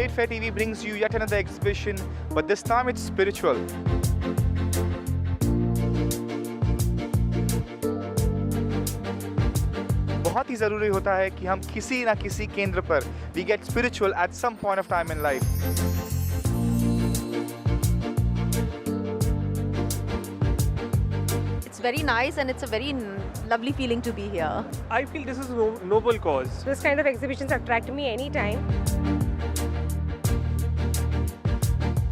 TradeFair TV brings you yet another exhibition, but this time it's spiritual. बहुत ही ज़रूरी होता है कि हम किसी ना किसी केंद्र पर we get spiritual at some point of time in life. It's very nice and it's a very lovely feeling to be here. I feel this is a noble cause. This kind of exhibitions attract me anytime.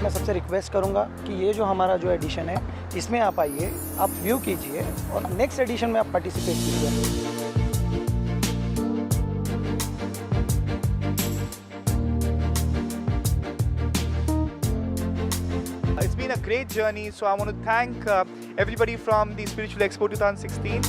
मैं सबसे request करूंगा कि ये जो हमारा जो addition है इसमें आप आइए, आप व्यू कीजिए और नेक्स्ट एडिशन में आप पार्टिसिपेट कीजिए. It's been a great journey, so I want to thank everybody from the Spiritual Expo 2016.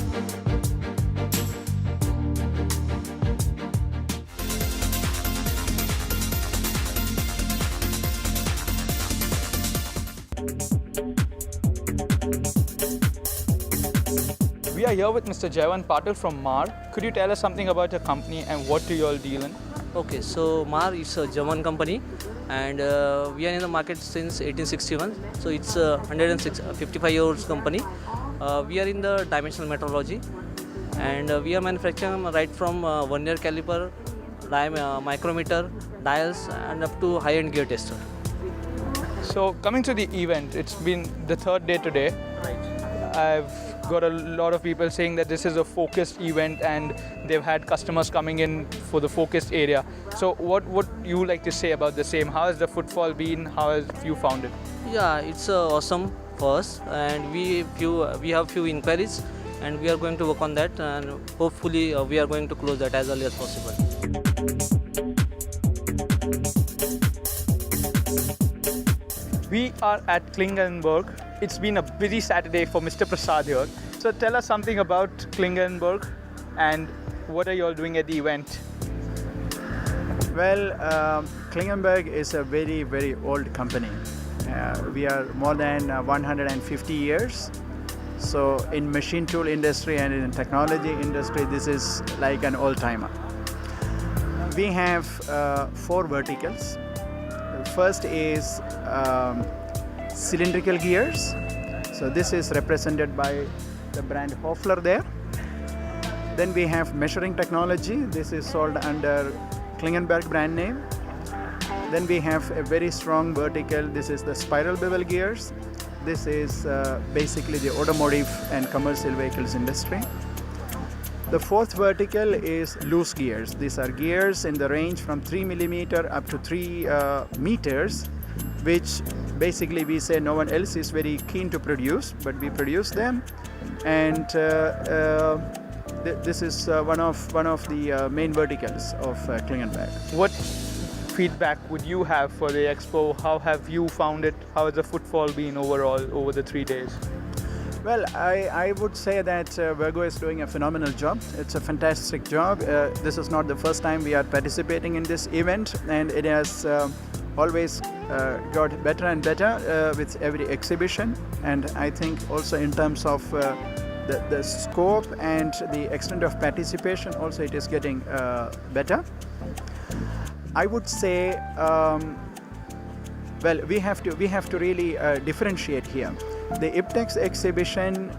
We are here with Mr. Jaiwan Patil from MAR. Could you tell us something about your company and what do you all deal in? Okay, so MAR is a German company and we are in the market since 1861. So it's a 55 year old company. We are in the dimensional metrology and we are manufacturing right from vernier caliper, micrometer, dials and up to high-end gear tester. So coming to the event, it's been the third day today. I've got a lot of people saying that this is a focused event and they've had customers coming in for the focused area. So what would you like to say about the same? How has the footfall been? How have you found it? Yeah, it's awesome for us and we have few inquiries and we are going to work on that and hopefully we are going to close that as early as possible. We are at Klingenberg. It's been a busy Saturday for Mr. Prasad here. So tell us something about Klingenberg and what are you all doing at the event? Well, Klingenberg is a very, very old company. We are more than 150 years. So in machine tool industry and in technology industry, this is like an old-timer. We have 4 verticals. First is cylindrical gears. So this is represented by the brand Hoffler there. Then we have measuring technology. This is sold under Klingenberg brand name. Then we have a very strong vertical. This is the spiral bevel gears. This is basically the automotive and commercial vehicles industry. The 4th vertical is loose gears. These are gears in the range from 3 millimeter up to 3 meters, which basically we say no one else is very keen to produce, but we produce them. And this is one of the main verticals of Klingenberg. What feedback would you have for the expo? How have you found it? How has the footfall been overall over the 3 days? Well, I would say that Virgo is doing a phenomenal job. It's a fantastic job. This is not the first time we are participating in this event, and it has always got better and better with every exhibition. And I think also in terms of the scope and the extent of participation, also it is getting better. I would say, well, we have to really differentiate here. The IPTEX exhibition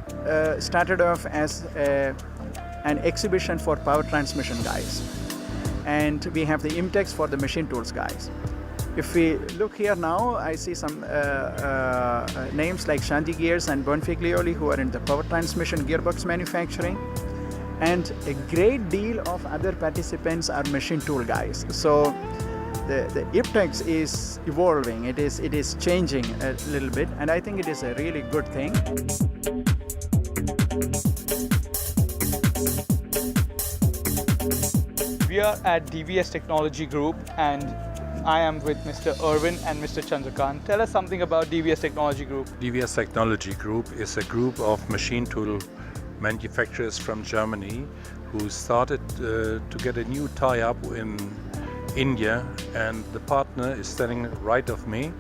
started off as an exhibition for power transmission guys, and we have the IMTEX for the machine tools guys. If we look here now, I see some names like Shanti Gears and Bonfiglioli who are in the power transmission gearbox manufacturing, and a great deal of other participants are machine tool guys. So the IPTEX is evolving, it is changing a little bit, and I think it is a really good thing. We are at DVS Technology Group and I am with Mr. Irwin and Mr. Chandrakant. Tell us something about DVS Technology Group. DVS Technology Group is a group of machine tool manufacturers from Germany who started to get a new tie-up in India, and the partner is standing right of me.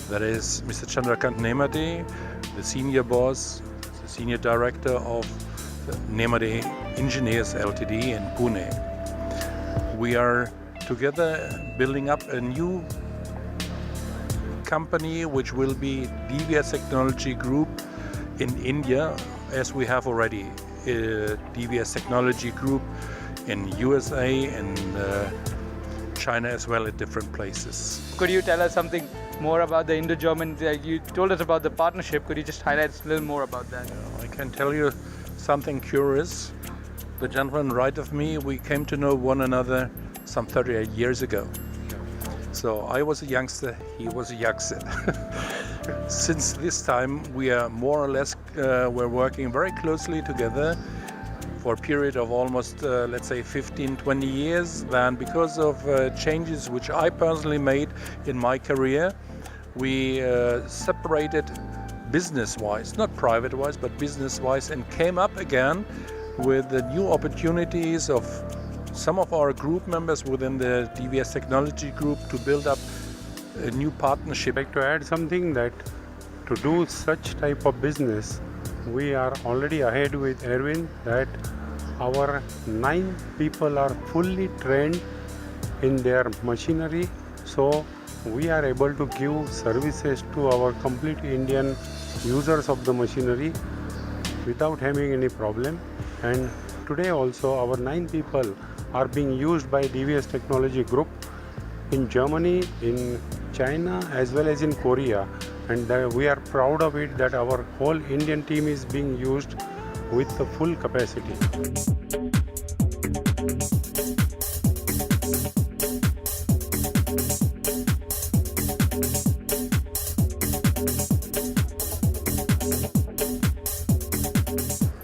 That is Mr. Chandrakant Nemade, the senior boss, the senior director of Nemade Engineers Ltd in Pune. We are together building up a new company which will be DVS Technology Group in India, as we have already DVS Technology Group in USA and China as well at different places. Could you tell us something more about the Indo-German? You told us about the partnership. Could you just highlight a little more about that? I can tell you something curious. The gentleman right of me, we came to know one another some 38 years ago. So I was a youngster, he was a youngster. Since this time, we are more or less we're working very closely together for a period of almost, let's say, 15, 20 years. Then because of changes which I personally made in my career, we separated business-wise, not private-wise, but business-wise, and came up again with the new opportunities of some of our group members within the DVS Technology Group to build up a new partnership. I'd like to add something that to do such type of business, we are already ahead with Erwin, that our 9 people are fully trained in their machinery, so we are able to give services to our complete Indian users of the machinery without having any problem. And today also our 9 people are being used by DVS Technology Group in Germany, in China as well as in Korea, and we are proud of it that our whole Indian team is being used with the full capacity.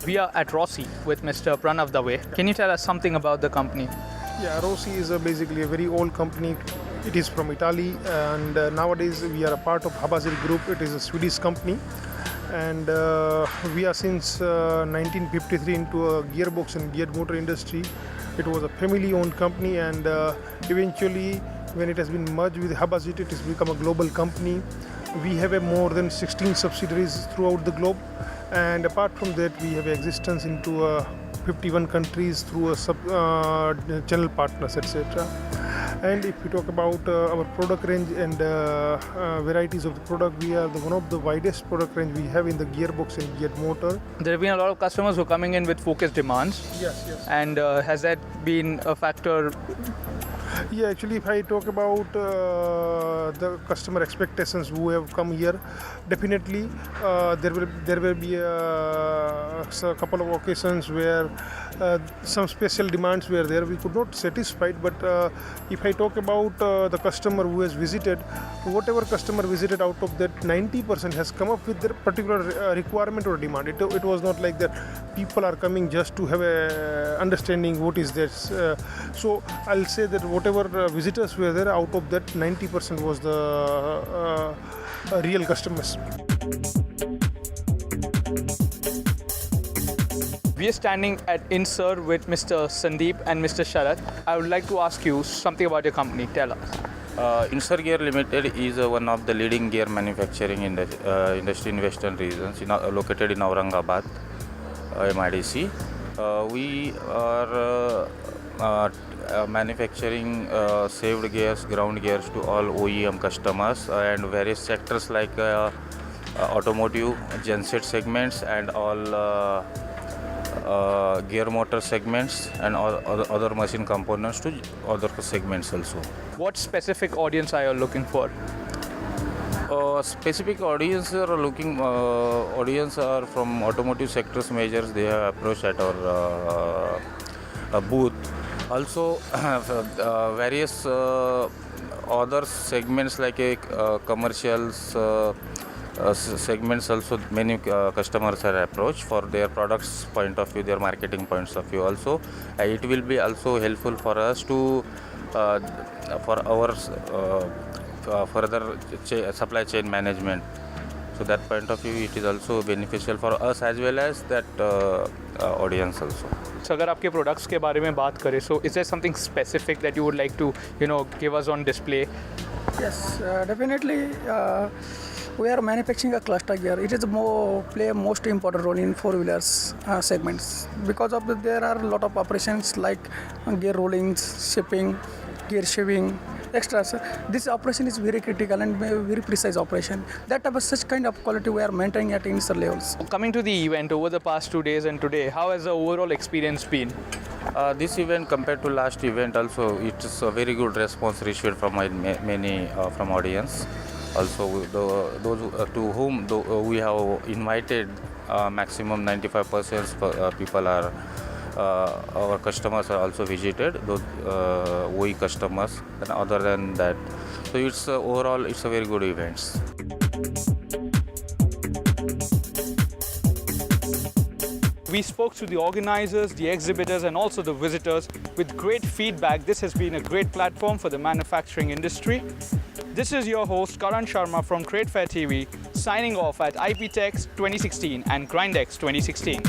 We are at Rossi with Mr. Pranav Dave. Can you tell us something about the company? Yeah, Rossi is basically a very old company. It is from Italy, and nowadays we are a part of Habazir Group. It is a Swedish company, and we are since 1953 into a gearbox and geared motor industry. It was a family-owned company, and eventually, when it has been merged with Habazir, it has become a global company. We have more than 16 subsidiaries throughout the globe, and apart from that, we have existence into 51 countries through channel partners, etc. And if we talk about our product range and varieties of the product, we are one of the widest product range we have in the gearbox and geared motor. There have been a lot of customers who are coming in with focused demands. Yes, yes. And has that been a factor? Yeah, actually, if I talk about the customer expectations who have come here, definitely there will be a couple of occasions where some special demands were there. We could not satisfy, but if I talk about the customer who has visited, whatever customer visited, out of that 90% has come up with their particular requirement or demand. It was not like that people are coming just to have a understanding what is this. So I'll say that whatever visitors were there, out of that 90% was the real customers. We are standing at Insur with Mr. Sandeep and Mr. Sharat. I would like to ask you something about your company. Tell us. Insur Gear Limited is one of the leading gear manufacturing industry in western regions, located in Aurangabad, MIDC. We are manufacturing saved gears, ground gears to all OEM customers and various sectors like automotive, genset segments, and all gear motor segments and other machine components to other segments also. What specific audience are you looking for? Specific audience are looking. Audience are from automotive sectors majors. They have approached at our booth. Also, various other segments like commercials. Segments also many customers are approached for their products point of view, their marketing points of view also. It will be also helpful for us to for our further supply chain management. So that point of view, it is also beneficial for us as well as that audience also. So अगर आपके products के बारे में बात करें, so is there something specific that you would like to give us on display? Yes, definitely. We are manufacturing a cluster gear. It is play a most important role in four-wheelers segments because of there are a lot of operations like gear rollings, shipping, gear shaving, extra. This operation is very critical and very precise operation. That type of such kind of quality we are maintaining at initial levels. Coming to the event over the past 2 days and today, how has the overall experience been? This event compared to last event also it's a very good response received from many from audience. Also those to whom we have invited maximum 95% people are our customers are also visited, those OE customers, and other than that, so it's overall it's a very good event. We spoke to the organizers, the exhibitors and also the visitors with great feedback. This has been a great platform for the manufacturing industry. This is your host Karan Sharma from TradeFair TV signing off at IPTex 2016 and Grindex 2016.